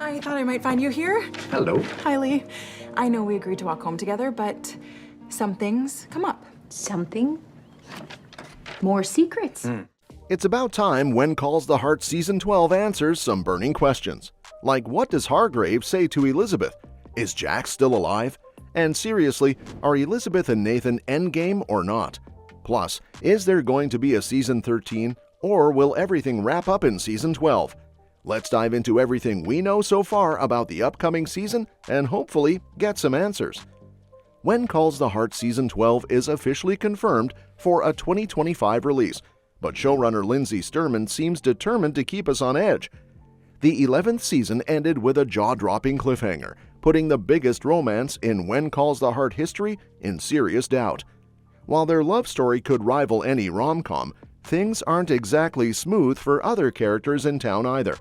I thought I might find you here. Hello. Hi, Lee. I know we agreed to walk home together, but some things come up. Something? More secrets. It's about time When Calls the Heart Season 12 answers some burning questions. Like, what does Hargrave say to Elizabeth? Is Jack still alive? And seriously, are Elizabeth and Nathan endgame or not? Plus, is there going to be a Season 13, or will everything wrap up in Season 12? Let's dive into everything we know so far about the upcoming season and hopefully get some answers. When Calls the Heart Season 12 is officially confirmed for a 2025 release, but showrunner Lindsay Sturman seems determined to keep us on edge. The 11th season ended with a jaw-dropping cliffhanger, putting the biggest romance in When Calls the Heart history in serious doubt. While their love story could rival any rom-com, things aren't exactly smooth for other characters in town either.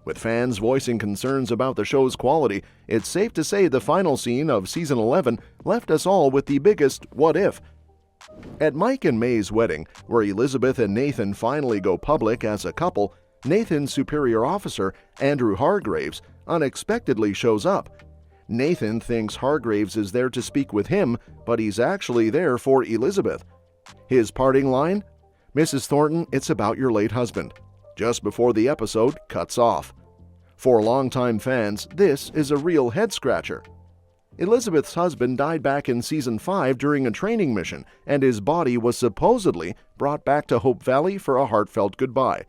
With fans voicing concerns about the show's quality, it's safe to say the final scene of Season 11 left us all with the biggest what if. At Mike and May's wedding, where Elizabeth and Nathan finally go public as a couple, Nathan's superior officer, Andrew Hargraves, unexpectedly shows up. Nathan thinks Hargraves is there to speak with him, but he's actually there for Elizabeth. His parting line? "Mrs. Thornton, it's about your late husband." Just before the episode cuts off. For longtime fans, this is a real head-scratcher. Elizabeth's husband died back in Season 5 during a training mission, and his body was supposedly brought back to Hope Valley for a heartfelt goodbye.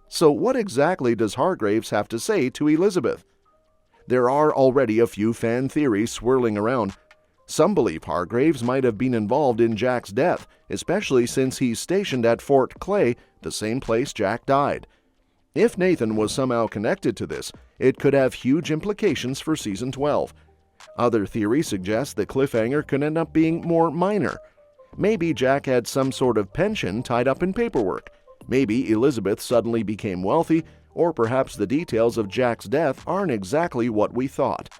So what exactly does Hargraves have to say to Elizabeth? There are already a few fan theories swirling around. Some believe Hargraves might have been involved in Jack's death, especially since he's stationed at Fort Clay, the same place Jack died. If Nathan was somehow connected to this, it could have huge implications for Season 12. Other theories suggest the cliffhanger could end up being more minor. Maybe Jack had some sort of pension tied up in paperwork. Maybe Elizabeth suddenly became wealthy, or perhaps the details of Jack's death aren't exactly what we thought.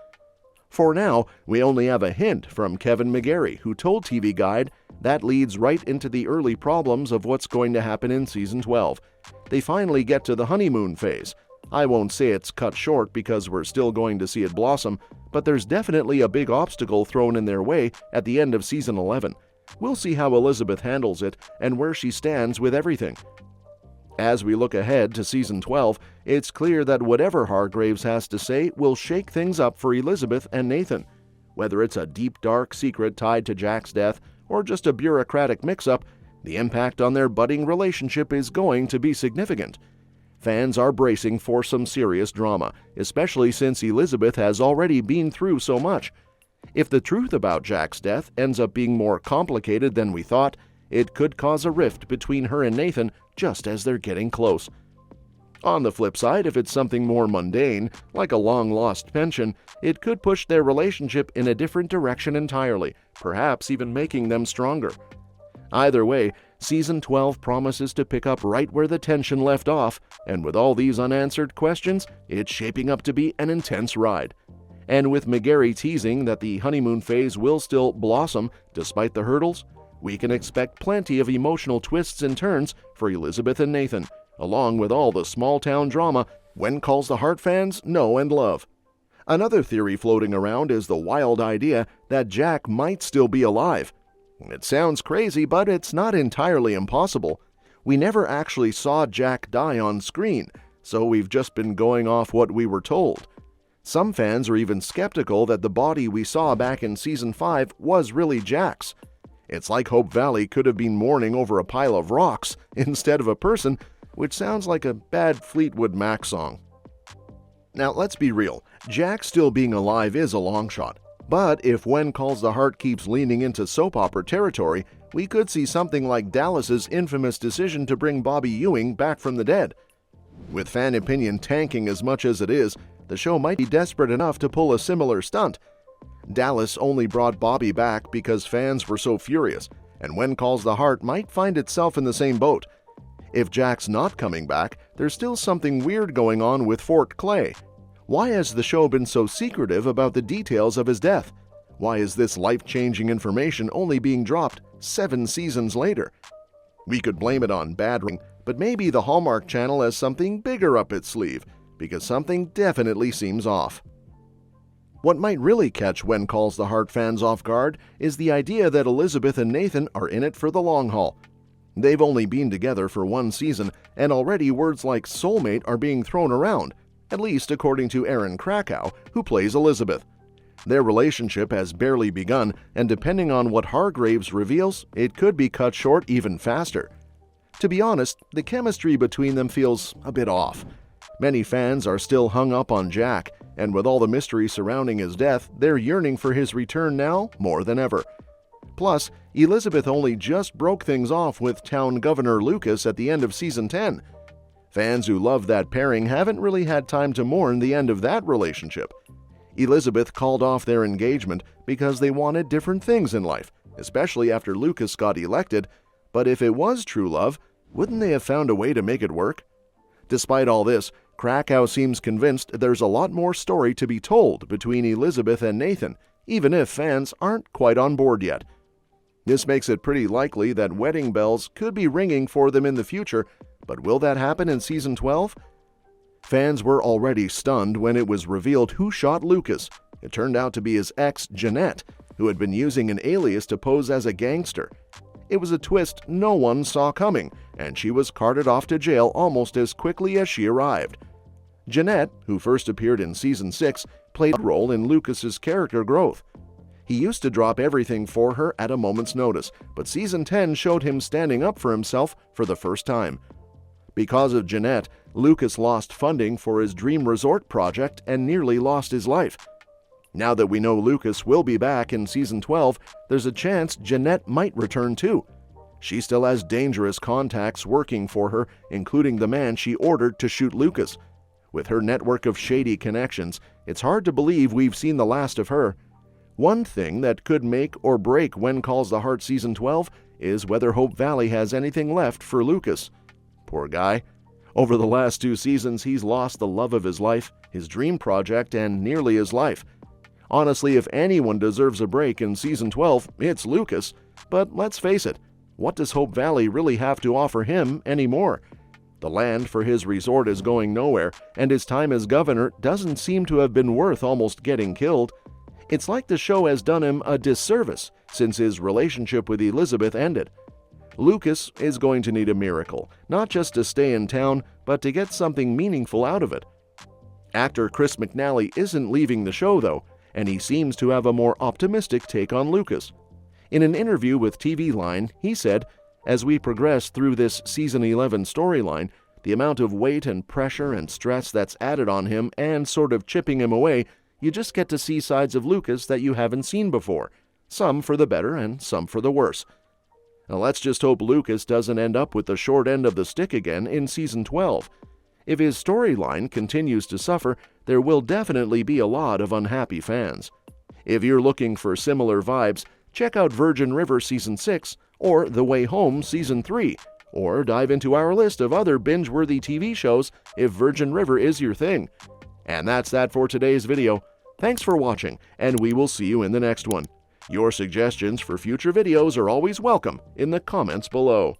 For now, we only have a hint from Kevin McGarry, who told TV Guide that leads right into the early problems of what's going to happen in Season 12. They finally get to the honeymoon phase. I won't say it's cut short because we're still going to see it blossom, but there's definitely a big obstacle thrown in their way at the end of Season 11. We'll see how Elizabeth handles it and where she stands with everything. As we look ahead to Season 12, it's clear that whatever Hargraves has to say will shake things up for Elizabeth and Nathan. Whether it's a deep, dark secret tied to Jack's death or just a bureaucratic mix-up, the impact on their budding relationship is going to be significant. Fans are bracing for some serious drama, especially since Elizabeth has already been through so much. If the truth about Jack's death ends up being more complicated than we thought, it could cause a rift between her and Nathan just as they're getting close. On the flip side, if it's something more mundane, like a long-lost pension, it could push their relationship in a different direction entirely, perhaps even making them stronger. Either way, Season 12 promises to pick up right where the tension left off, and with all these unanswered questions, it's shaping up to be an intense ride. And with McGarry teasing that the honeymoon phase will still blossom despite the hurdles, we can expect plenty of emotional twists and turns for Elizabeth and Nathan, along with all the small-town drama When Calls the Heart fans know and love. Another theory floating around is the wild idea that Jack might still be alive. It sounds crazy, but it's not entirely impossible. We never actually saw Jack die on screen, so we've just been going off what we were told. Some fans are even skeptical that the body we saw back in Season 5 was really Jack's. It's like Hope Valley could have been mourning over a pile of rocks instead of a person, which sounds like a bad Fleetwood Mac song. Now, let's be real. Jack still being alive is a long shot. But if When Calls the Heart keeps leaning into soap opera territory, we could see something like Dallas's infamous decision to bring Bobby Ewing back from the dead. With fan opinion tanking as much as it is, the show might be desperate enough to pull a similar stunt. Dallas only brought Bobby back because fans were so furious, and When Calls the Heart might find itself in the same boat. If Jack's not coming back, there's still something weird going on with Fort Clay. Why has the show been so secretive about the details of his death? Why is this life-changing information only being dropped 7 seasons later? We could blame it on bad writing, but maybe the Hallmark Channel has something bigger up its sleeve, because something definitely seems off. What might really catch When Calls the Heart fans off guard is the idea that Elizabeth and Nathan are in it for the long haul. They've only been together for one season, and already words like soulmate are being thrown around, at least according to Erin Krakow, who plays Elizabeth. Their relationship has barely begun, and depending on what Hargreaves reveals, it could be cut short even faster. To be honest, the chemistry between them feels a bit off. Many fans are still hung up on Jack, and with all the mystery surrounding his death, they're yearning for his return now more than ever. Plus, Elizabeth only just broke things off with Town Governor Lucas at the end of Season 10. Fans who love that pairing haven't really had time to mourn the end of that relationship. Elizabeth called off their engagement because they wanted different things in life, especially after Lucas got elected, but if it was true love, wouldn't they have found a way to make it work? Despite all this, Krakow seems convinced there's a lot more story to be told between Elizabeth and Nathan, even if fans aren't quite on board yet. This makes it pretty likely that wedding bells could be ringing for them in the future, but will that happen in Season 12? Fans were already stunned when it was revealed who shot Lucas. It turned out to be his ex, Janette, who had been using an alias to pose as a gangster. It was a twist no one saw coming, and she was carted off to jail almost as quickly as she arrived. Janette, who first appeared in Season 6, played a role in Lucas's character growth. He used to drop everything for her at a moment's notice, but Season 10 showed him standing up for himself for the first time. Because of Janette, Lucas lost funding for his dream resort project and nearly lost his life. Now that we know Lucas will be back in Season 12, there's a chance Janette might return too. She still has dangerous contacts working for her, including the man she ordered to shoot Lucas. With her network of shady connections, it's hard to believe we've seen the last of her. One thing that could make or break When Calls the Heart Season 12 is whether Hope Valley has anything left for Lucas. Poor guy. Over the last 2 seasons, he's lost the love of his life, his dream project, and nearly his life. Honestly, if anyone deserves a break in Season 12, it's Lucas. But let's face it, what does Hope Valley really have to offer him anymore? The land for his resort is going nowhere, and his time as governor doesn't seem to have been worth almost getting killed. It's like the show has done him a disservice since his relationship with Elizabeth ended. Lucas is going to need a miracle, not just to stay in town, but to get something meaningful out of it. Actor Chris McNally isn't leaving the show, though, and he seems to have a more optimistic take on Lucas. In an interview with TV Line, he said, "As we progress through this Season 11 storyline, the amount of weight and pressure and stress that's added on him and sort of chipping him away, you just get to see sides of Lucas that you haven't seen before, some for the better and some for the worse." Now let's just hope Lucas doesn't end up with the short end of the stick again in Season 12. If his storyline continues to suffer, there will definitely be a lot of unhappy fans. If you're looking for similar vibes, check out Virgin River Season 6 or The Way Home Season 3, or dive into our list of other binge-worthy TV shows if Virgin River is your thing. And that's that for today's video. Thanks for watching, and we will see you in the next one. Your suggestions for future videos are always welcome in the comments below.